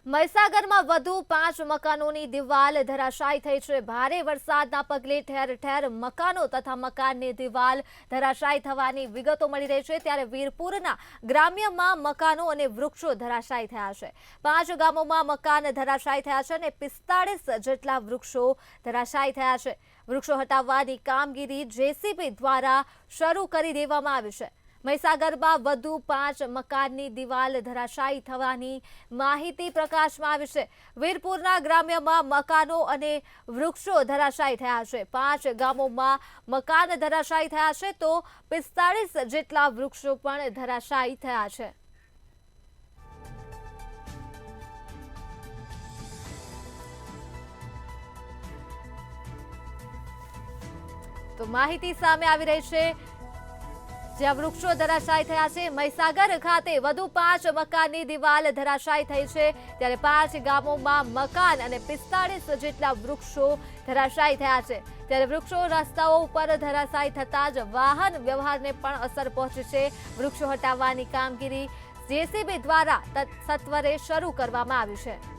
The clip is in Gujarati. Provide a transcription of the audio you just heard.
મહીસાગરમાં વધુ 5 મકાનોની દિવાલ ધરાશાયી થઈ છે। ભારે વરસાદના પગલે ઠેર ઠેર મકાનો તથા મકાનની દિવાલ ધરાશાયી થવાની વિગતો મળી રહી છે। ત્યારે વીરપુરના ગ્રામ્યમાં મકાનો અને વૃક્ષો ધરાશાયી થયા છે। 5 ગામોમાં મકાન ધરાશાયી થયા છે અને 45 જેટલા વૃક્ષો ધરાશાયી થયા છે। વૃક્ષો હટાવવાની કામગીરી જેસીબી દ્વારા શરૂ કરી દેવામાં આવી છે। મહીસાગરમાં વધુ 5 મકાનની દિવાલ ધરાશાયી થવાની માહિતી પ્રકાશમાં આવી છે। વીરપુરના ગ્રામ્યમાં મકાનો અને વૃક્ષો ધરાશાયી થયા છે। 5 ગામોમાં મકાન ધરાશાયી થયા છે તો 45 જેટલા વૃક્ષો પણ ધરાશાયી થયા છે। તો માહિતી સામે આવી રહી છે જ્યાં વૃક્ષો ધરાશાયી થયા છે। મહીસાગર ખાતે વધુ 5 મકાનની દિવાલ ધરાશાયી થઈ છે। ત્યારે 5 ગામોમાં મકાન અને 45 જેટલા વૃક્ષો ધરાશાયી થયા છે। ત્યારે વૃક્ષો રસ્તાઓ ઉપર ધરાશાયી થતા જ વાહન વ્યવહારને પણ અસર પહોંચી છે। વૃક્ષો હટાવવાની કામગીરી જેસીબી દ્વારા સત્વરે શરૂ કરવામાં આવી છે।